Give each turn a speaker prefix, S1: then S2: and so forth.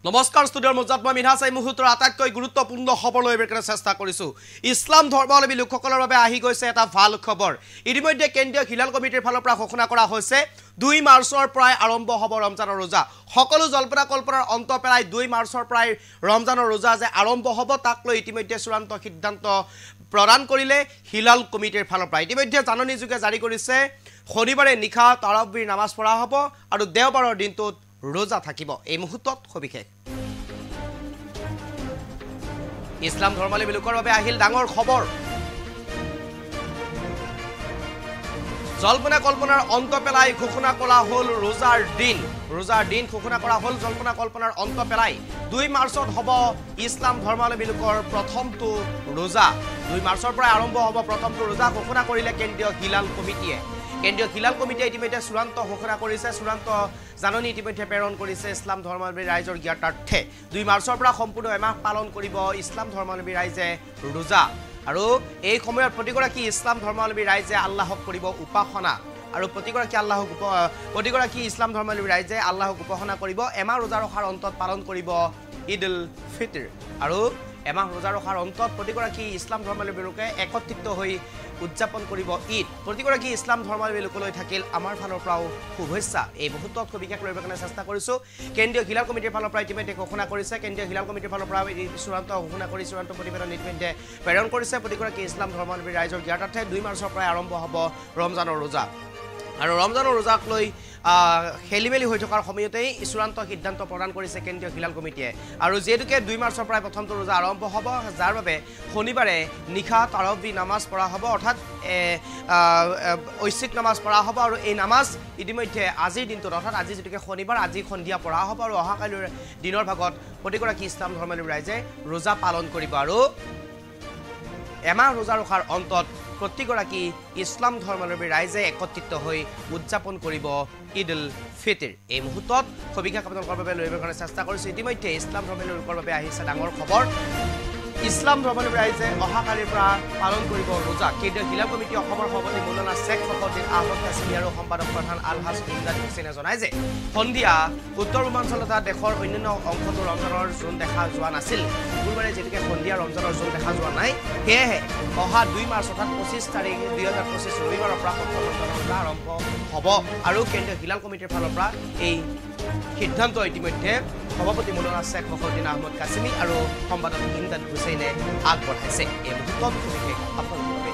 S1: নমস্কাৰ ষ্টুডিঅ'ৰ মজাত মই মিনহাছ এই মুহূৰ্তৰ আটাইতকৈ গুৰুত্বপূৰ্ণ খবৰ লৈ এবাৰ চেষ্টা কৰিছো ইছলাম ধৰ্মাৱলম্বী লোকসকলৰ বাবে আহি গৈছে এটা ভাল খবৰ ইতিমধ্যে কেন্দ্ৰীয় হিলাল কমিটিৰ ফালৰ পৰা ঘোষণা কৰা হৈছে 2 মাৰ্চৰ পৰা আৰম্ভ হ'ব ৰমজানৰ ৰোজা সকলো জল্পনা কল্পনাৰ অন্ত পেলাই 2 মাৰ্চৰ পৰা ৰমজানৰ ৰোজা যে আৰম্ভ হ'ব তাক লৈ ইতিমধ্যে চূড়ান্ত সিদ্ধান্ত প্ৰদান কৰিলে হিলাল কমিটিৰ ফালৰ পৰা ইতিমধ্যে জাননী যোগে জাৰি কৰিছে শনিবাৰে নিশা তাৰাৱীৰ নামাজ পঢ়া হ'ব আৰু দেওবাৰৰ দিনটোত रोजा থাকিব এই মুহূৰ্তত সবিশেষ ইছলাম ধৰ্মাৱলম্বী লোকৰ বাবে আহিল ডাঙৰ খবৰ জল্পনা কল্পনাৰ অন্ত পেলাই ঘোষণা কৰা হল रोजार दिन ঘোষণা কৰা হল জল্পনা কল্পনাৰ অন্ত পেলাই 2 মাৰ্চত হ'ব ইছলাম ধৰ্মাৱলম্বী লোকৰ প্ৰথমটো रोजा 2 মাৰ্চৰ পৰা আৰম্ভ হ'ব প্ৰথমটো रोजा ঘোষণা কৰিলে কেন্দ্ৰীয় হিলাল কমিটিয়ে কেন্দ্ৰীয় হিলাল কমিটিয়ে ইতিমধ্যে চূড়ান্ত ঘোষণা কৰিছে চূড়ান্ত জাননী ইতিমধ্যে প্ৰেৰণ কৰিছে ইছলাম ধৰ্মাৱলম্বী ৰাইজৰ জ্ঞাতাৰ্থে 2 মাৰ্চৰ পৰা সম্পূৰ্ণ এমাহ পালন কৰিব ইছলাম ধৰ্মাৱলম্বী ৰাইজে ৰোজা আৰু এই সময়ত প্ৰতিগৰাকী ইছলাম ধৰ্মাৱলম্বী ৰাইজে আল্লাহক কৰিব উপাসনা আৰু প্ৰতিগৰাকী ইছলাম ধৰ্মাৱলম্বী ৰাইজে আল্লাহক উপাসনা কৰিব এমাহ ৰোজা ৰখাৰ অন্তত পালন কৰিব ঈদ উল ফিতৰ আৰু এমাহ ৰোজা ৰখাৰ অন্তত প্ৰতিগৰাকী ইছলাম ধৰ্মাৱলম্বী লোকে একত্ৰিত হৈ উদযাপন কৰিব ঈদ প্ৰতিগৰাকী ইছলাম ধৰ্মাৱলম্বী লোকলৈ থাকিল আমাৰ ফালৰ পৰাও শুভেচ্ছা এই মুহূৰ্তত সবিশেষ কৰিবৰ কাৰণে চেষ্টা কৰিছো কেন্দ্ৰীয় হিলাল কমিটিৰ ফালৰ পৰা ইতিমধ্যে ঘোষণা কৰিছে কেন্দ্ৰীয় হিলাল কমিটিৰ ফালৰ পৰা চূড়ান্ত ঘোষণা কৰি চূড়ান্ত প্ৰতিবেদন ইতিমধ্যে প্ৰেৰণ কৰিছে প্ৰতিগৰাকী ইছলাম ধৰ্মাৱলম্বী ৰাইজৰ জ্ঞাতাৰ্থে 2 মাৰ্চৰ পৰা আৰম্ভ হ'ব ৰমজানৰ ৰোজা আৰু ৰমজানৰ ৰোজাক লৈ খেলিমেলি হৈ থকাৰ সময়তেই চূড়ান্ত সিদ্ধান্ত প্ৰদান কৰিছে কেন্দ্ৰীয় হিলাল কমিটিয়ে আৰু যেহেতুকে 2 মাৰ্চৰ পৰা প্ৰথমটো ৰোজা আৰম্ভ হ'ব যাৰ বাবে শনিবাৰে নিশা তাৰাৱী নামাজ পঢ়া হ'ব অৰ্থাৎ ঐচ্ছিক নামাজ পঢ়া হ'ব আৰু এই নামাজ ইতিমধ্যে আজিৰ দিনটোত অৰ্থাৎ আজি যেতুকে শনিবাৰ আজি সন্ধিয়া পঢ়া হ'ব আৰু অহাকালিৰ দিনৰ ভাগত প্ৰতিগৰাকী ইছলাম ধৰ্মাৱলম্বী ৰাইজে ৰোজা পালন কৰিব আৰু এমাহ ৰোজা ৰখাৰ অন্তত প্ৰতিগৰাকী ইছলাম ধৰ্মাৱলম্বী ৰাইজে একত্ৰিত হৈ উদযাপন কৰিব ঈদ উল ফিতৰ এই মুহূৰ্তত সবিশেষ আপোনালোকৰ বাবে লৈ আহিবৰ কাৰণে চেষ্টা কৰিছো ইতিমধ্যে ইছলাম ধৰ্মাৱলম্বী লোকৰ বাবে আহিছে ডাঙৰ খবৰ ইছলাম ধৰ্মাৱলম্বী ৰাইজে অহাকালিৰ পৰা পালন কৰিব ৰোজা কেন্দ্ৰীয় হিলাল কমিটি অসমৰ সভাপতি মৌলানা শেখ ফখৰুদ্দিন আহমদ কাছিমি আৰু সম্পাদক প্ৰধান আলহাজ ইমদাদ হুছেইনে জনায় যে সন্ধিয়া উত্তৰ পূৰ্বাঞ্চল তথা দেশৰ অন্যান্য অংশতো ৰমজানৰ জোন দেখা যোৱা নাছিল শুকুৰবাৰে যেতিয়াকে সন্ধিয়া ৰমজানৰ জোন দেখা যোৱা নাই সেয়েহে অহা 2 মাৰ্চ অৰ্থাৎ 25 তাৰিখ 2025 ৰবিবাৰৰ পৰা প্ৰথম ৰমজানৰ ৰোজা আৰম্ভ হ'ব আৰু কেন্দ্ৰীয় হিলাল কমিটিৰ ফালৰ পৰা এই সিদ্ধান্ত ইতিমধ্যে সভাপতি মৌলানা শেখ ফখৰুদ্দিন আহমদ কাছিমি আৰু সম্পাদক ইমদাদ হুছেইনে আগবঢ়াইছে এই মুহূৰ্তত আপোনালোকৰ বাবে